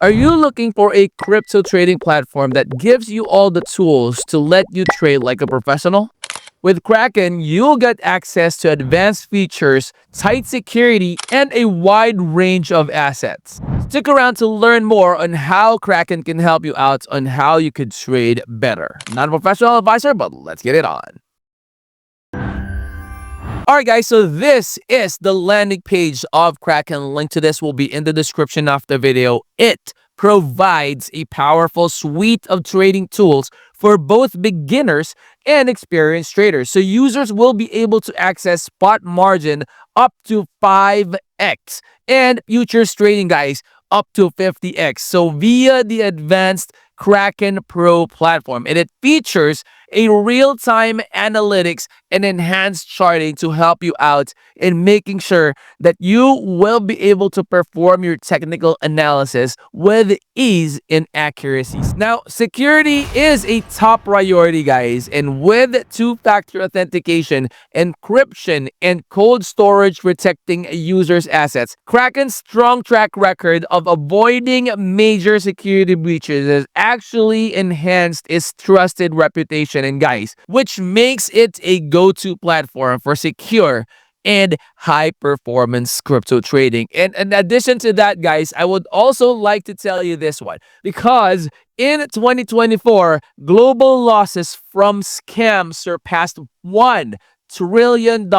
Are you looking for a crypto trading platform that gives you all the tools to let you trade like a professional? With Kraken, you'll get access to advanced features, tight security, and a wide range of assets. Stick around to learn more on how Kraken can help you out on how you could trade better. Not a professional advisor, but let's get it on. Alright guys, so this is the landing page of Kraken. Link to this will be in the description of the video. It provides a powerful suite of trading tools for both beginners and experienced traders. So users will be able to access spot margin up to 5x and futures trading, guys, up to 50x. So via the advanced Kraken Pro platform, and it features a real-time analytics and enhanced charting to help you out in making sure that you will be able to perform your technical analysis with ease and accuracy. Now, security is a top priority, guys, and with two-factor authentication, encryption, and cold storage protecting users' assets, Kraken's strong track record of avoiding major security breaches has actually enhanced its trusted reputation, and guys, which makes it a go-to platform for secure and high performance crypto trading. And in addition to that, guys, I would also like to tell you this one, because in 2024, global losses from scams surpassed $1 trillion,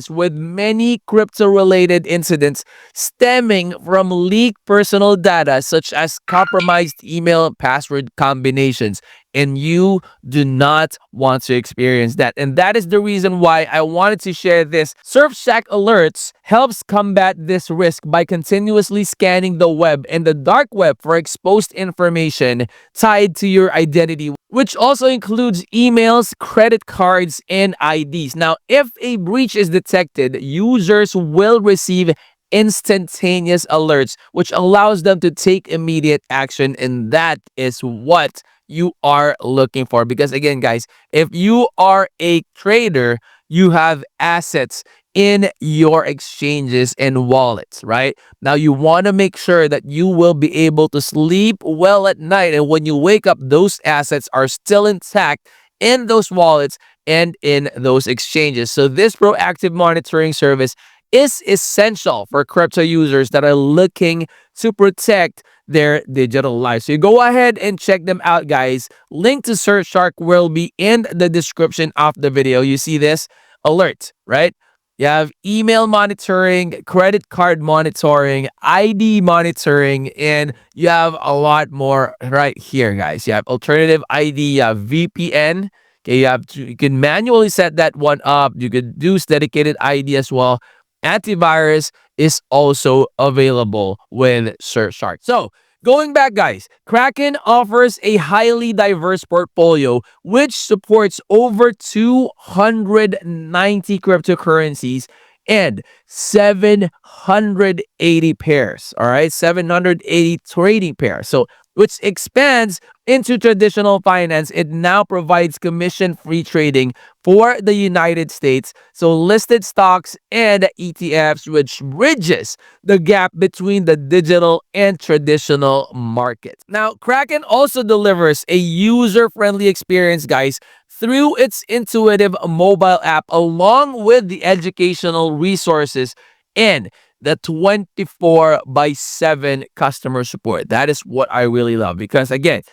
with many crypto-related incidents stemming from leaked personal data such as compromised email and password combinations. And you do not want to experience that. And that is the reason why I wanted to share this. Surfshark Alerts helps combat this risk by continuously scanning the web and the dark web for exposed information tied to your identity, which also includes emails, credit cards, and IDs. Now, if a breach is detected, users will receive instantaneous alerts, which allows them to take immediate action. And that is what you are looking for. Because again, guys, if you are a trader, you have assets in your exchanges and wallets, right? Now, you want to make sure that you will be able to sleep well at night. And when you wake up, those assets are still intact in those wallets and in those exchanges. So this proactive monitoring service is essential for crypto users that are looking to protect their digital life. So you go ahead and check them out, guys. Link to Surfshark will be in the description of the video. You see this alert, right? You have email monitoring, credit card monitoring, ID monitoring, and you have a lot more right here, guys. You have alternative ID, you have VPN. Okay, you can manually set that one up. You could do dedicated ID as well. Antivirus is also available with Surfshark. So, going back, guys, Kraken offers a highly diverse portfolio which supports over 290 cryptocurrencies and 780 pairs. All right, 780 trading pairs. So, which expands into traditional finance. It now provides commission-free trading for the United States, so listed stocks and ETFs, which bridges the gap between the digital and traditional markets. Now, Kraken also delivers a user-friendly experience, guys, through its intuitive mobile app, along with the educational resources and the 24/7 customer support. That is what I really love, because again,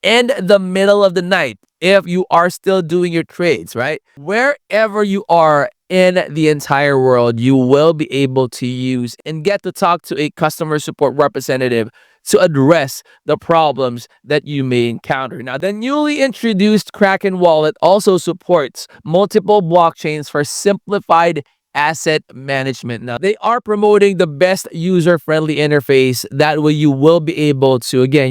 in the middle of the night, if you are still doing your trades, right? Wherever you are in the entire world, you will be able to use and get to talk to a customer support representative to address the problems that you may encounter. Now, the newly introduced Kraken wallet also supports multiple blockchains for simplified asset management. Now, they are promoting the best user-friendly interface. That way you will be able to, again,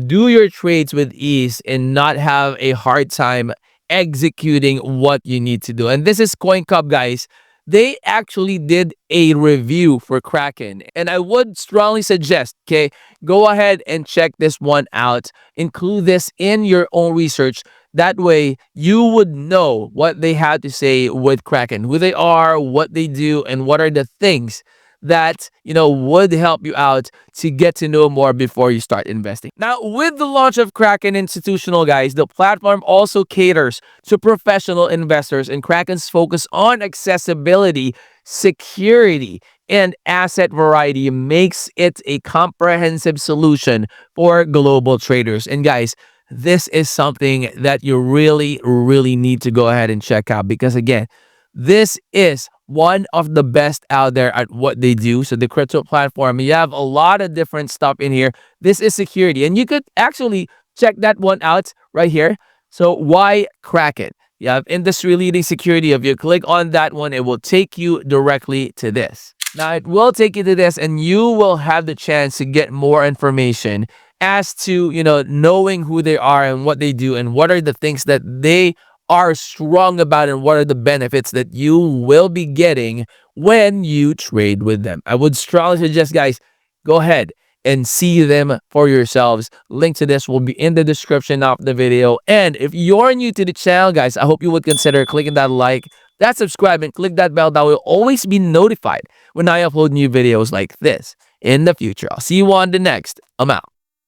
do your trades with ease and not have a hard time executing what you need to do. And this is CoinCup, guys. They actually did a review for Kraken, and I would strongly suggest, okay, go ahead and check this one out. Include this in your own research. That way, you would know what they had to say with Kraken, who they are, what they do, and what are the things that, would help you out to get to know more before you start investing. Now, with the launch of Kraken Institutional, guys, the platform also caters to professional investors, and Kraken's focus on accessibility, security, and asset variety makes it a comprehensive solution for global traders. And guys, this is something that you really, really need to go ahead and check out, because again, this is one of the best out there at what they do. So the crypto platform, you have a lot of different stuff in here. This is security, and you could actually check that one out right here. So why Kraken? You have industry leading security. If you click on that one, it will take you directly to this. Now it will take you to this, and you will have the chance to get more information as to, knowing who they are and what they do and what are the things that they are strong about and what are the benefits that you will be getting when you trade with them. I would strongly suggest, guys, go ahead and see them for yourselves. Link to this will be in the description of the video. And if you're new to the channel, guys, I hope you would consider clicking that like, that subscribe, and click that bell. That will always be notified when I upload new videos like this in the future. I'll see you on the next. I'm out.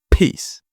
Peace.